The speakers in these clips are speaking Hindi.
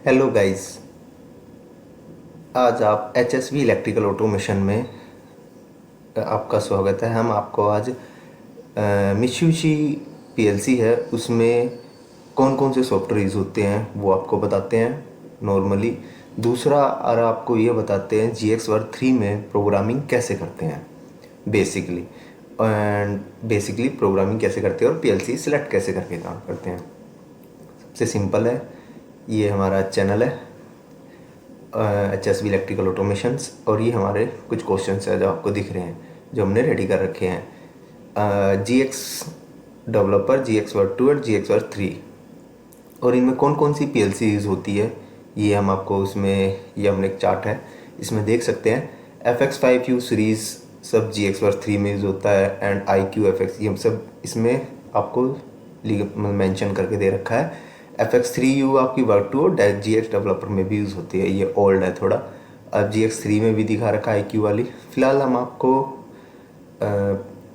Hello guys. आज आप HSV इलेक्ट्रिकल ऑटोमेशन में आपका स्वागत है। हम आपको आज मित्सुबिशी PLC है, उसमें कौन कौन से सॉफ्टवेयर यूज़ होते हैं वो आपको बताते हैं नॉर्मली। दूसरा और आपको ये बताते हैं GX वर्क 3 में प्रोग्रामिंग कैसे करते हैं बेसिकली, एंड बेसिकली प्रोग्रामिंग कैसे करते हैं और PLC सिलेक्ट कैसे करके काम करते हैं। सबसे सिंपल है, ये हमारा चैनल है HSV इलेक्ट्रिकल ऑटोमेशंस, और ये हमारे कुछ क्वेश्चंस हैं जो आपको दिख रहे हैं जो हमने रेडी कर रखे हैं। GX डेवलपर, GX वर्क 2 और GX वर्क 3, और इनमें कौन कौन सी PLC यूज़ होती है ये हम आपको उसमें, ये हमने एक चार्ट है इसमें देख सकते हैं। FX5U सीरीज़ सब GX वर्क 3 में यूज़ होता है, एंड IQFX ये हम सब इसमें आपको मेंशन करके दे रखा है। FX3U आपकी वर्क 2 और GX डेवलपर में भी यूज़ होती है, ये ओल्ड है थोड़ा। अब GX3 में भी दिखा रखा है IQ वाली। फ़िलहाल हम आपको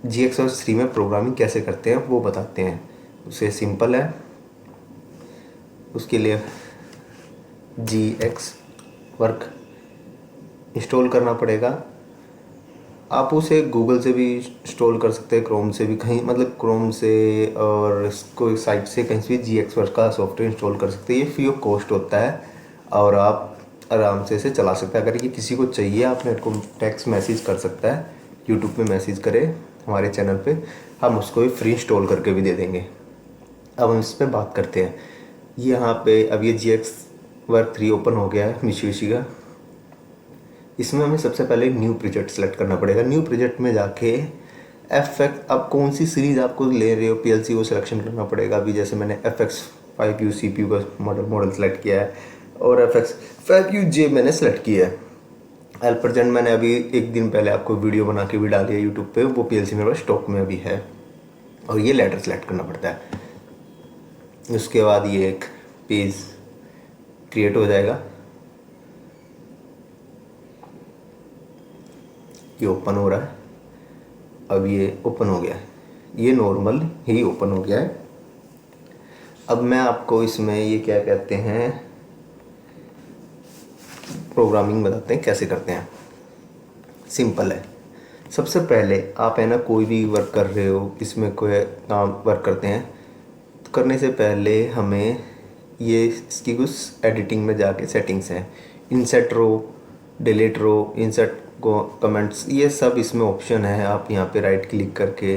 GX और 3 में प्रोग्रामिंग कैसे करते हैं वो बताते हैं। उससे सिंपल है, उसके लिए GX वर्क इंस्टॉल करना पड़ेगा। आप उसे गूगल से भी इंस्टॉल कर सकते हैं, क्रोम से भी, कहीं मतलब क्रोम से और कोई साइट से कहीं से भी GX वर्क का सॉफ्टवेयर इंस्टॉल कर सकते हैं। ये फ्री ऑफ कॉस्ट होता है और आप आराम से इसे चला सकते हैं। अगर ये किसी को चाहिए आप मेरे को टेक्स्ट मैसेज कर सकता है, यूट्यूब पे मैसेज करें हमारे चैनल पे, हम उसको भी फ्री इंस्टॉल करके भी दे देंगे। अब हम इस पर बात करते हैं। यहाँ पे अब ये GX वर्क 3 ओपन हो गया है मित्सुबिशी का। इसमें हमें सबसे पहले न्यू प्रोजेक्ट सेलेक्ट करना पड़ेगा। न्यू प्रोजेक्ट में जाके अब कौन सी सीरीज़ आपको ले रहे हो PLC वो सिलेक्शन करना पड़ेगा। अभी जैसे मैंने FX5U CPU का मॉडल सेलेक्ट किया है और FX5UJ मैंने सेलेक्ट किया है। एल प्रेजेंट मैंने अभी एक दिन पहले आपको वीडियो बना के भी डाली है यूट्यूब पे, वो PLC मेरे पास स्टॉक में अभी है। और ये लेटर सेलेक्ट करना पड़ता है। उसके बाद ये एक पेज क्रिएट हो जाएगा, ये ओपन हो रहा है। अब ये ओपन हो गया है, ये नॉर्मल ही ओपन हो गया है। अब मैं आपको इसमें ये क्या कहते हैं प्रोग्रामिंग बताते हैं कैसे करते हैं। सिंपल है। सबसे पहले आप है ना कोई भी वर्क कर रहे हो, इसमें कोई काम वर्क करते हैं तो करने से पहले हमें ये इसकी कुछ एडिटिंग में जाके सेटिंग्स हैं, इंसर्ट रो, डिलीट रो, इंसर्ट को कमेंट्स, ये सब इसमें ऑप्शन है। आप यहाँ पे राइट क्लिक करके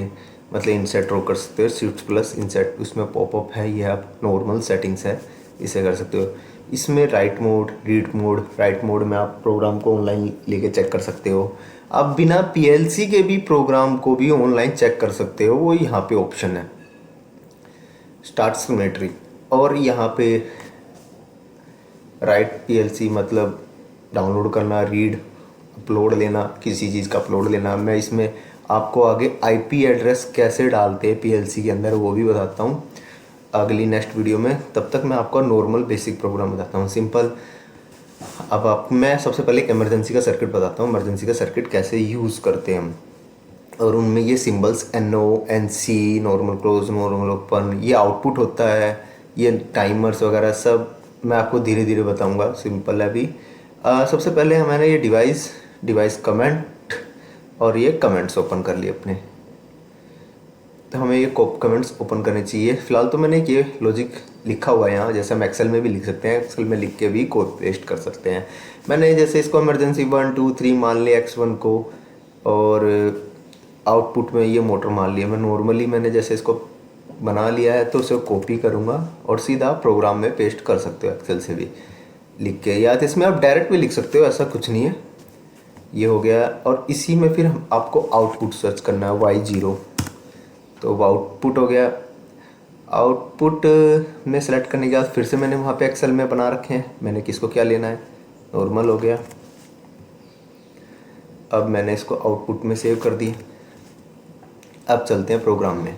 मतलब इंसर्ट रो कर सकते हो, शिफ्ट प्लस इंसर्ट, उसमें पॉपअप है, ये आप नॉर्मल सेटिंग्स है, इसे कर सकते हो। इसमें right mode, read mode, right mode में आप प्रोग्राम को ऑनलाइन लेके चेक कर सकते हो। आप बिना PLC के भी प्रोग्राम को भी ऑनलाइन चेक कर सकते हो, वो यहाँ पे ऑप्शन है। स्टार्ट सिमेट्री, और यहाँ पे राइट PLC मतलब डाउनलोड करना, रीड अपलोड लेना, किसी चीज़ का अपलोड लेना। मैं इसमें आपको आगे IP एड्रेस कैसे डालते हैं PLC के अंदर वो भी बताता हूँ अगली नेक्स्ट वीडियो में। तब तक मैं आपको नॉर्मल बेसिक प्रोग्राम बताता हूँ, सिंपल। अब मैं सबसे पहले एक इमरजेंसी का सर्किट बताता हूँ, इमरजेंसी का सर्किट कैसे यूज़ करते हैं हम। और उनमें ये symbols NO, NC, normal close, normal open, ये आउटपुट होता है। ये टाइमर्स वगैरह सब मैं आपको धीरे धीरे बताऊंगा, सिंपल है अभी। सबसे पहले हमारे ये डिवाइस कमेंट, और ये कमेंट्स ओपन कर लिए अपने, तो हमें ये कमेंट्स ओपन करने चाहिए। फिलहाल तो मैंने ये लॉजिक लिखा हुआ है यहाँ, जैसे हम एक्सेल में भी लिख सकते हैं, एक्सेल में लिख के भी कोड पेस्ट कर सकते हैं। मैंने जैसे इसको इमरजेंसी 1 2 3 मान लिया X1 को, और आउटपुट में ये मोटर मान लिया। मैं नॉर्मली मैंने जैसे इसको बना लिया है तो उसे कॉपी करूँगा और सीधा प्रोग्राम में पेस्ट कर सकते हो एक्सेल से भी लिख के, या तो इसमें आप डायरेक्ट भी लिख सकते हो, ऐसा कुछ नहीं है। ये हो गया, और इसी में फिर आपको आउटपुट सर्च करना है Y0, तो वो आउटपुट हो गया। आउटपुट में सेलेक्ट करने के बाद फिर से मैंने वहाँ पे एक्सेल में बना रखे हैं, मैंने किसको क्या लेना है, नॉर्मल हो गया। अब मैंने इसको आउटपुट में सेव कर दिया। अब चलते हैं प्रोग्राम में।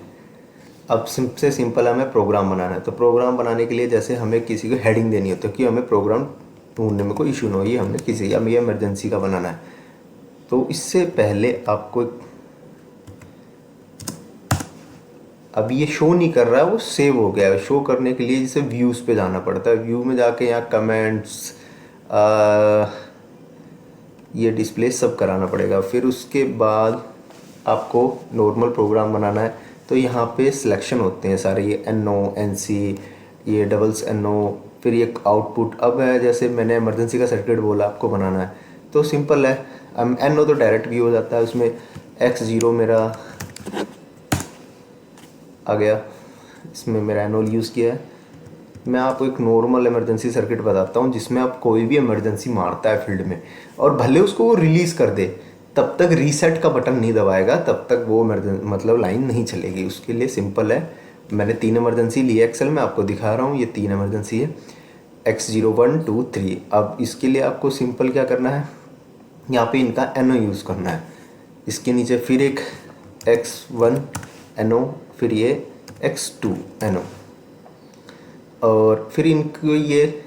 अब सबसे सिंपल हमें प्रोग्राम बनाना है, तो प्रोग्राम बनाने के लिए जैसे हमें किसी को हेडिंग देनी होती है कि हमें प्रोग्राम ढूंढने में कोई इशू ना हो, ये हमने किसी हमें इमरजेंसी का बनाना है। तो इससे पहले आपको अब ये शो नहीं कर रहा है, वो सेव हो गया है। शो करने के लिए जैसे व्यूज़ पे जाना पड़ता है, व्यू में जाके यहाँ कमेंट्स ये डिस्प्ले सब कराना पड़ेगा। फिर उसके बाद आपको नॉर्मल प्रोग्राम बनाना है, तो यहाँ पे सिलेक्शन होते हैं सारे, ये NO NC, ये डबल्स NO, फिर ये आउटपुट। अब है जैसे मैंने इमरजेंसी का सर्किट बोला आपको बनाना है, तो सिंपल है। NO तो डायरेक्ट भी हो जाता है, उसमें X0 मेरा आ गया, इसमें मेरा NO यूज़ किया है। मैं आपको एक नॉर्मल इमरजेंसी सर्किट बताता हूँ जिसमें आप कोई भी इमरजेंसी मारता है फील्ड में और भले उसको वो रिलीज़ कर दे, तब तक रीसेट का बटन नहीं दबाएगा, तब तक वो मतलब लाइन नहीं चलेगी। उसके लिए सिंपल है, मैंने 3 इमरजेंसी ली है एक्सेल में, आपको दिखा रहा हूँ। ये 3 इमरजेंसी है, X0 1 2 3। अब इसके लिए आपको सिंपल क्या करना है, यहाँ पे इनका NO यूज़ करना है। इसके नीचे फिर एक X1 NO, फिर ये X2 NO, और फिर इनको ये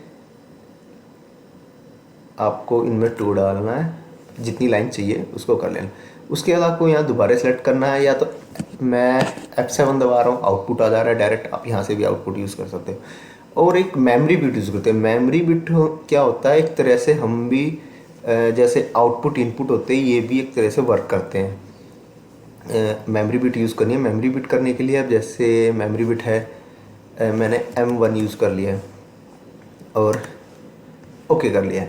आपको इनमें 2 डालना है, जितनी लाइन चाहिए उसको कर लेना। उसके बाद आपको यहाँ दोबारा सेलेक्ट करना है, या तो मैं F7 दबा रहा हूँ, आउटपुट आ जा रहा है डायरेक्ट, आप यहाँ से भी आउटपुट यूज़ कर सकते हो। और एक मेमोरी बिट यूज़ करते हैं। मेमोरी बिट क्या होता है, एक तरह से हम भी जैसे आउटपुट इनपुट होते हैं, ये भी एक तरह से वर्क करते हैं। मेमोरी बिट यूज़ करनी है। मेमोरी बिट करने के लिए अब जैसे मेमोरी बिट है, मैंने M1 यूज़ कर लिया है और ओके कर लिया है,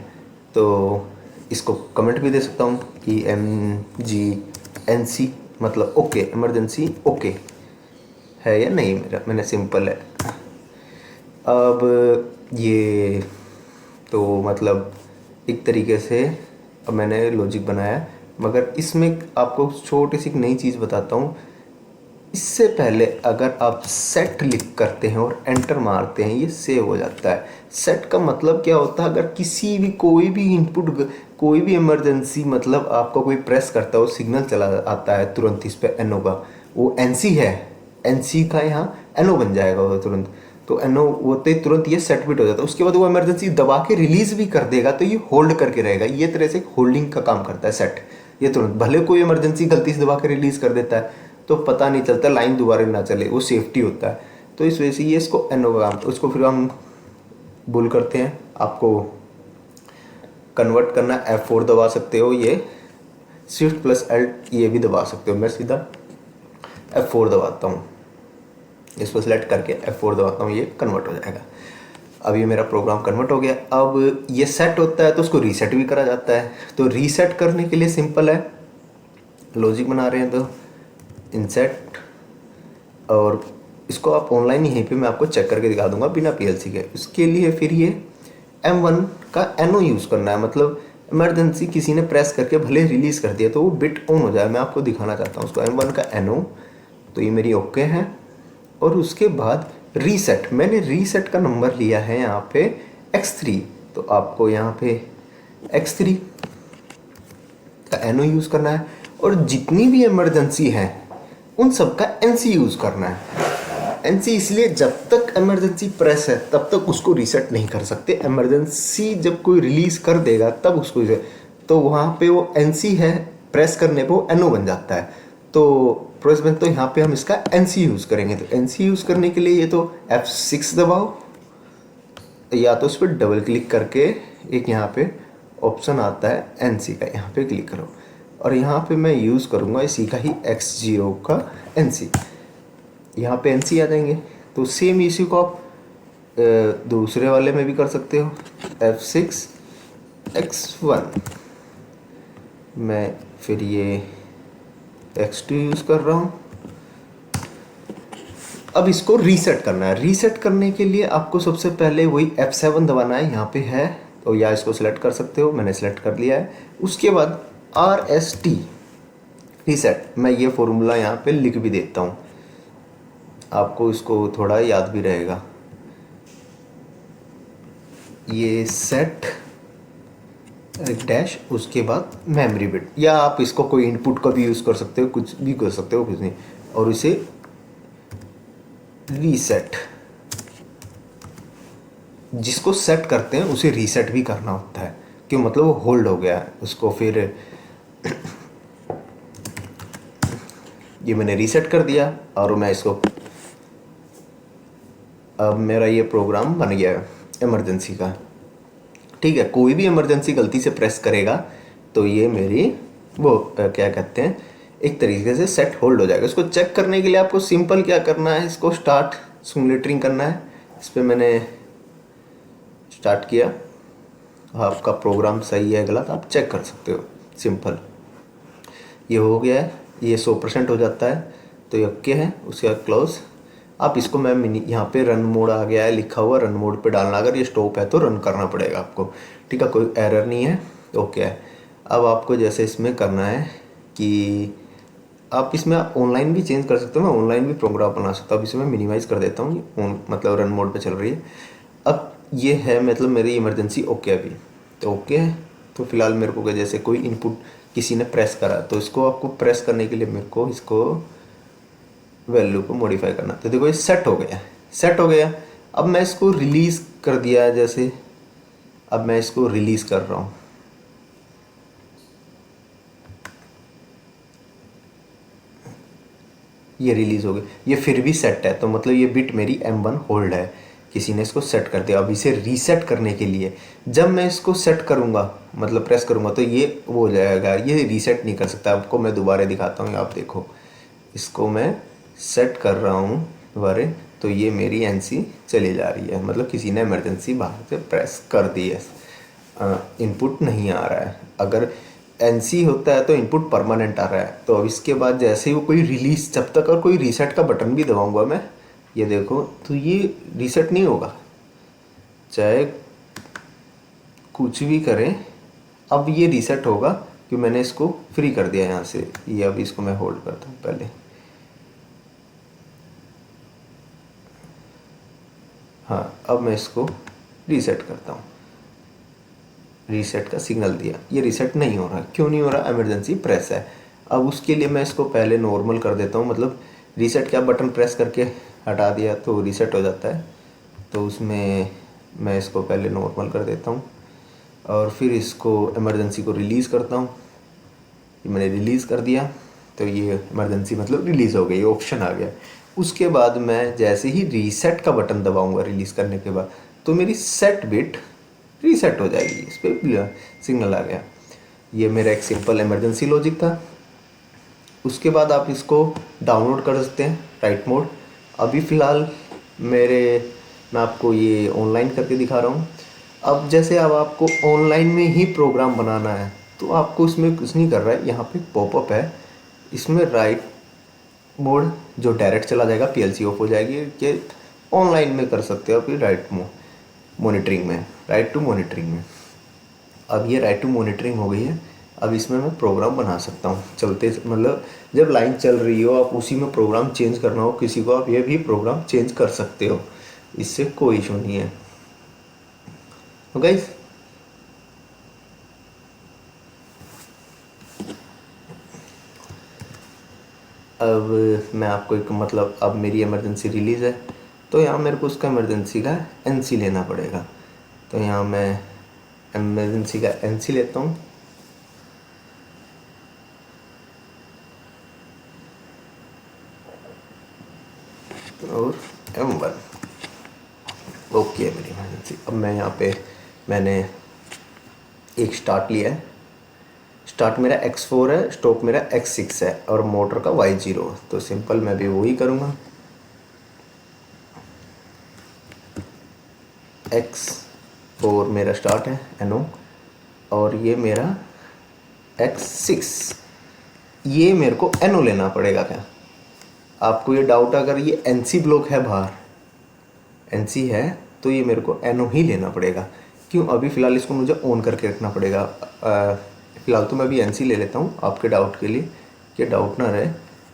तो इसको कमेंट भी दे सकता हूँ कि MGNC मतलब ओके, इमरजेंसी ओके है या नहीं, मैंने सिंपल है। अब ये तो मतलब एक तरीके से अब मैंने लॉजिक बनाया, मगर इसमें आपको छोटी सी एक नई चीज़ बताता हूँ। इससे पहले अगर आप सेट लिख करते हैं और एंटर मारते हैं, ये सेव हो जाता है। सेट का मतलब क्या होता है, अगर किसी भी कोई भी इनपुट, कोई भी इमरजेंसी मतलब आपको कोई प्रेस करता है, वो सिग्नल चला आता है तुरंत इस पे NO का, वो NC है, NC का यहाँ NO बन जाएगा वो तुरंत, तो NO होते ही तुरंत ये सेट बिट हो जाता है। उसके बाद वो इमरजेंसी दबा के रिलीज़ भी कर देगा, तो ये होल्ड करके रहेगा। ये तरह से होल्डिंग का काम करता है सेट। ये तुरंत भले कोई इमरजेंसी गलती से दबा के रिलीज़ कर देता है तो पता नहीं चलता, लाइन दोबारा ना चले, वो सेफ्टी होता है। तो इस वजह से ये इसको NO का काम, उसको फिर हम बुल करते हैं। आपको कन्वर्ट करना, F4 दबा सकते हो, ये Shift+Alt ये भी दबा सकते हो। मैं सीधा F4 दबाता हूँ, इसको सेलेक्ट करके F4 दबाता हूँ, ये कन्वर्ट हो जाएगा। अब ये मेरा प्रोग्राम कन्वर्ट हो गया। अब ये सेट होता है तो उसको रीसेट भी करा जाता है। तो रीसेट करने के लिए सिंपल है, लॉजिक बना रहे हैं तो इंसेट, और इसको आप ऑनलाइन यहीं पे मैं आपको चेक करके दिखा दूंगा बिना PLC के। उसके लिए फिर ये M1 का NO यूज़ करना है, मतलब इमरजेंसी किसी ने प्रेस करके भले रिलीज़ कर दिया तो वो बिट ऑन हो जाए। मैं आपको दिखाना चाहता हूँ उसको, M1 का NO, तो ये मेरी ओके है। और उसके बाद रीसेट, मैंने रीसेट का नंबर लिया है यहाँ पे X3, तो आपको यहाँ पे X3 का NO यूज़ करना है। और जितनी भी इमरजेंसी है उन सब का NC यूज़ करना है। NC इसलिए जब तक इमरजेंसी प्रेस है तब तक उसको रीसेट नहीं कर सकते। इमरजेंसी जब कोई रिलीज़ कर देगा तब उसको, तो वहाँ पे वो NC है, प्रेस करने पे वो NO बन जाता है। तो यहाँ पे हम इसका NC यूज़ करेंगे। तो NC यूज़ करने के लिए ये तो F6 दबाओ, या तो उस पर डबल क्लिक करके एक यहाँ पे ऑप्शन आता है NC का, यहाँ पे क्लिक करो, और यहाँ पे मैं यूज़ करूँगा इसी का ही X0 का NC। यहाँ पे NC आ जाएंगे। तो सेम इसी को आप दूसरे वाले में भी कर सकते हो, F6 X1। मैं फिर ये X2 यूज़ कर रहा हूँ। अब इसको रीसेट करना है। रीसेट करने के लिए आपको सबसे पहले वही F7 दबाना है, यहाँ पे है तो, या इसको सिलेक्ट कर सकते हो, मैंने सेलेक्ट कर लिया है। उसके बाद RST रीसेट, मैं ये फॉर्मूला यहाँ पे लिख भी देता हूँ, आपको इसको थोड़ा याद भी रहेगा। ये सेट डैश, उसके बाद मेमोरी बिट, या आप इसको कोई इनपुट का भी यूज़ कर सकते हो, कुछ भी कर सकते हो, कुछ नहीं। और इसे रीसेट, जिसको सेट करते हैं उसे रीसेट भी करना होता है, क्यों, मतलब वो होल्ड हो गया है उसको। फिर ये मैंने रीसेट कर दिया और मैं इसको अब मेरा ये प्रोग्राम बन गया है इमरजेंसी का। ठीक है, कोई भी इमरजेंसी गलती से प्रेस करेगा तो ये मेरी वो क्या कहते हैं, एक तरीके से सेट होल्ड हो जाएगा। इसको चेक करने के लिए आपको सिंपल क्या करना है, इसको स्टार्ट सिमुलेटरिंग करना है। इस पर मैंने स्टार्ट किया, आपका प्रोग्राम सही है गलत आप चेक कर सकते हो, सिंपल। ये हो गया है, ये 100% हो जाता है तो ये ओके है। उसके बाद क्लोज। आप इसको मैं मिनी यहाँ पे रन मोड आ गया है लिखा हुआ, रन मोड पे डालना, अगर ये स्टॉप है तो रन करना पड़ेगा आपको। ठीक है, कोई एरर नहीं है, ओके है। अब आपको जैसे इसमें करना है कि आप इसमें ऑनलाइन भी चेंज कर सकते हो, मैं ऑनलाइन भी प्रोग्राम बना सकता हूँ। अब इसमें मिनिमाइज़ कर देता हूँ, मतलब रन मोड पे चल रही है। अब ये है मतलब मेरी इमरजेंसी ओके अभी तो ओके है। तो फिलहाल मेरे को जैसे कोई इनपुट किसी ने प्रेस करा तो इसको आपको प्रेस करने के लिए मेरे को इसको वैल्यू को मॉडिफाई करना। तो देखो ये सेट हो गया, सेट हो गया। अब मैं इसको रिलीज़ कर दिया, जैसे अब मैं इसको रिलीज़ कर रहा हूँ, ये रिलीज़ हो गया। ये फिर भी सेट है तो मतलब ये बिट मेरी M1 होल्ड है, किसी ने इसको सेट कर दिया। अब इसे रीसेट करने के लिए जब मैं इसको सेट करूँगा मतलब प्रेस करूँगा तो ये वो हो जाएगा, ये रीसेट नहीं कर सकता। आपको मैं दोबारा दिखाता हूँ, आप देखो इसको मैं सेट कर रहा हूँ दोबारा तो ये मेरी NC चली जा रही है, मतलब किसी ने इमरजेंसी बाहर से प्रेस कर दी है, इनपुट नहीं आ रहा है। अगर NC होता है तो इनपुट परमानेंट आ रहा है। तो अब इसके बाद जैसे ही वो कोई रिलीज, जब तक और कोई रीसेट का बटन भी दबाऊंगा मैं, ये देखो तो ये रीसेट नहीं होगा, चाहे कुछ भी करें। अब ये रीसेट होगा कि मैंने इसको फ्री कर दिया यहाँ से। ये अब इसको मैं होल्ड करता हूँ पहले, हाँ अब मैं इसको रीसेट करता हूँ। रीसेट का सिग्नल दिया, ये रीसेट नहीं हो रहा, क्यों नहीं हो रहा, इमरजेंसी प्रेस है। अब उसके लिए मैं इसको पहले नॉर्मल कर देता हूँ, मतलब रीसेट क्या बटन प्रेस करके हटा दिया तो रीसेट हो जाता है। तो उसमें मैं इसको पहले नॉर्मल कर देता हूँ और फिर इसको इमरजेंसी को रिलीज़ करता हूँ। ये मैंने रिलीज़ कर दिया तो ये इमरजेंसी मतलब रिलीज़ हो गई, ऑप्शन आ गया। उसके बाद मैं जैसे ही रीसेट का बटन दबाऊंगा रिलीज़ करने के बाद तो मेरी सेट बिट रीसेट हो जाएगी, इस पर सिग्नल आ गया। ये मेरा एक सिंपल इमरजेंसी लॉजिक था। उसके बाद आप इसको डाउनलोड कर सकते हैं राइट मोड। अभी फ़िलहाल मैं आपको ये ऑनलाइन करके दिखा रहा हूँ। अब जैसे अब आपको ऑनलाइन में ही प्रोग्राम बनाना है तो आपको इसमें कुछ नहीं कर रहा है, यहाँ पे पॉपअप है, इसमें राइट मोड जो डायरेक्ट चला जाएगा, PLC ऑफ हो जाएगी कि ऑनलाइन में कर सकते हो आप ये राइट मॉनिटरिंग में, राइट टू मॉनिटरिंग में। अब ये राइट टू मॉनिटरिंग हो गई है। अब इसमें मैं प्रोग्राम बना सकता हूँ चलते, मतलब जब लाइन चल रही हो आप उसी में प्रोग्राम चेंज करना हो किसी को, आप ये भी प्रोग्राम चेंज कर सकते हो, इससे कोई इशू नहीं है। तो गाइस अब मैं आपको एक मतलब अब मेरी इमरजेंसी रिलीज़ है तो यहाँ मेरे को उसका इमरजेंसी का NC लेना पड़ेगा। तो यहाँ मैं इमरजेंसी का NC लेता हूँ और M1 ओके है मेरी इमरजेंसी। अब मैं यहाँ पे मैंने एक स्टार्ट लिया है, स्टार्ट मेरा X4 है, स्टॉप मेरा X6 है और मोटर का Y0। तो सिंपल मैं भी वही करूँगा, X4 मेरा स्टार्ट है NO और ये मेरा X6, ये मेरे को NO लेना पड़ेगा। क्या आपको ये डाउट, अगर ये NC ब्लॉक है बाहर, NC है तो ये मेरे को NO ही लेना पड़ेगा। क्यों, अभी फ़िलहाल इसको मुझे ऑन करके रखना पड़ेगा। फ़िलहाल तो मैं अभी NC ले लेता हूँ आपके डाउट के लिए, कि डाउट ना रहे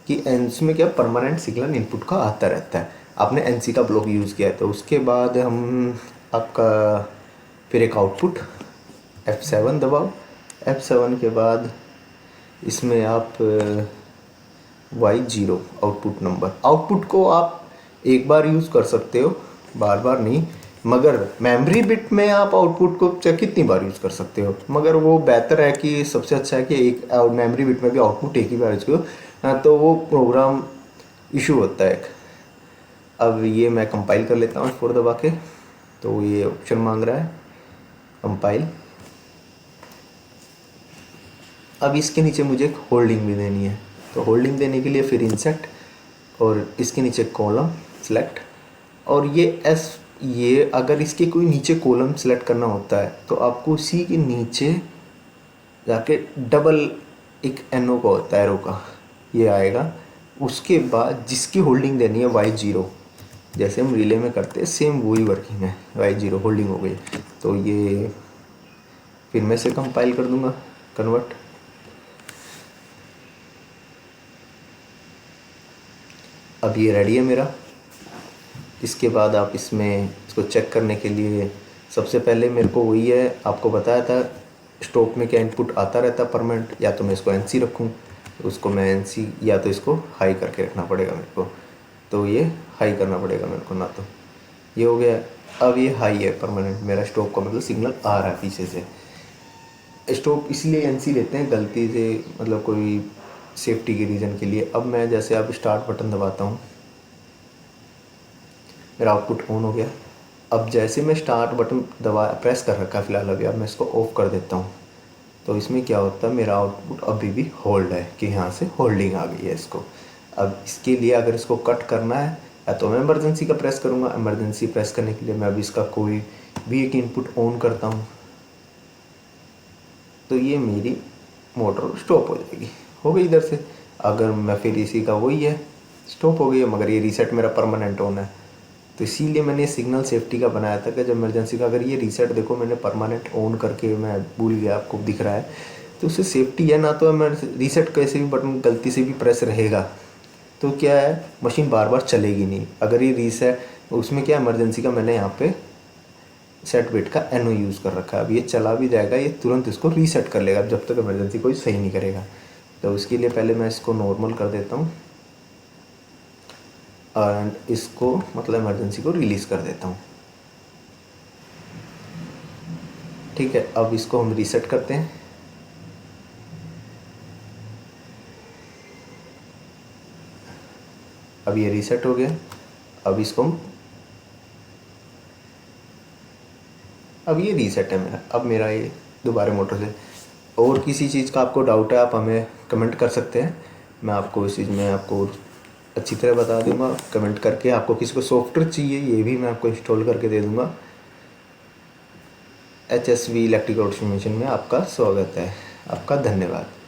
कि NC में क्या परमानेंट सिग्नल इनपुट का आता रहता है। आपने NC का ब्लॉक यूज़ किया है तो उसके बाद हम आपका फिर एक आउटपुट F7 दबाओ। F7 के बाद इसमें आप Y0 आउटपुट नंबर, आउटपुट को आप एक बार यूज़ कर सकते हो, बार बार नहीं, मगर मेमोरी बिट में आप आउटपुट को चाहे कितनी बार यूज़ कर सकते हो, मगर वो बेहतर है कि सबसे अच्छा है कि एक मेमोरी बिट में भी आउटपुट एक ही बार यूज़ करो, तो वो प्रोग्राम इशू होता है एक। अब ये मैं कंपाइल कर लेता हूँ F4 दबा के। तो ये ऑप्शन मांग रहा है कंपाइल। अब इसके नीचे मुझे एक होल्डिंग भी देनी है, तो होल्डिंग देने के लिए फिर इंसर्ट और इसके नीचे कॉलम सेलेक्ट। और ये अगर इसके कोई नीचे कॉलम सेलेक्ट करना होता है तो आपको उसी के नीचे जाके डबल एक एनो का होता है, एरो का, ये आएगा। उसके बाद जिसकी होल्डिंग देनी है Y0, जैसे हम रिले में करते हैं सेम वही वर्किंग है। Y0 होल्डिंग हो गई, तो ये फिर मैं इसे कंपाइल कर दूंगा कन्वर्ट। अब ये रेडी है मेरा। इसके बाद आप इसको चेक करने के लिए सबसे पहले मेरे को वही है, आपको बताया था स्टॉक में क्या इनपुट आता रहता परमानेंट, या तो मैं इसको NC रखूँ, उसको मैं NC, या तो इसको हाई करके रखना पड़ेगा मेरे को। तो ये हाई करना पड़ेगा मेरे को, ना तो ये हो गया। अब ये हाई है परमानेंट, मेरा स्टॉक का मतलब सिग्नल आ रहा है पीछे से। स्टॉक इसलिए NC लेते हैं गलती से, मतलब कोई सेफ्टी के रीज़न के लिए। अब मैं जैसे अब स्टार्ट बटन दबाता हूँ, मेरा आउटपुट ऑन हो गया। अब जैसे मैं स्टार्ट बटन प्रेस कर रखा है फिलहाल अभी, अब मैं इसको ऑफ कर देता हूँ, तो इसमें क्या होता है, मेरा आउटपुट अभी भी होल्ड है कि यहाँ से होल्डिंग आ गई है इसको। अब इसके लिए अगर इसको कट करना है, या तो मैं इमरजेंसी का प्रेस करूँगा। इमरजेंसी प्रेस करने के लिए मैं अभी इसका कोई भी एक इनपुट ऑन करता हूँ, तो ये मेरी मोटर स्टॉप हो जाएगी, हो गई इधर से। अगर मैं फिर इसी का वही है, स्टॉप हो गई है, मगर ये रीसेट मेरा परमानेंट ऑन है। तो इसीलिए मैंने सिग्नल सेफ्टी का बनाया था कि जब इमरजेंसी का, अगर ये रीसेट देखो मैंने परमानेंट ऑन करके मैं भूल गया, आपको दिख रहा है, तो उससे सेफ्टी है ना। तो मैं रीसेट कैसे भी बटन गलती से भी प्रेस रहेगा तो क्या है, मशीन बार बार चलेगी नहीं। अगर ये रीसेट, उसमें क्या इमरजेंसी का मैंने यहाँ पे सेट बिट का NO यूज़ कर रखा है। अब ये चला भी जाएगा, ये तुरंत इसको रीसेट कर लेगा जब तक इमरजेंसी कोई सही नहीं करेगा। तो उसके लिए पहले मैं इसको नॉर्मल कर देता हूँ एंड इसको मतलब इमरजेंसी को रिलीज़ कर देता हूँ। ठीक है, अब इसको हम रीसेट करते हैं। अब ये रीसेट हो गया। अब इसको अब ये रीसेट है मेरा। अब मेरा ये दोबारा मोटर से, और किसी चीज़ का आपको डाउट है आप हमें कमेंट कर सकते हैं, मैं आपको इस चीज़ में आपको अच्छी तरह बता दूंगा कमेंट करके। आपको किसी को सॉफ्टवेयर चाहिए ये भी मैं आपको इंस्टॉल करके दे दूंगा। HSV इलेक्ट्रिकल ऑटोमेशन में आपका स्वागत है। आपका धन्यवाद।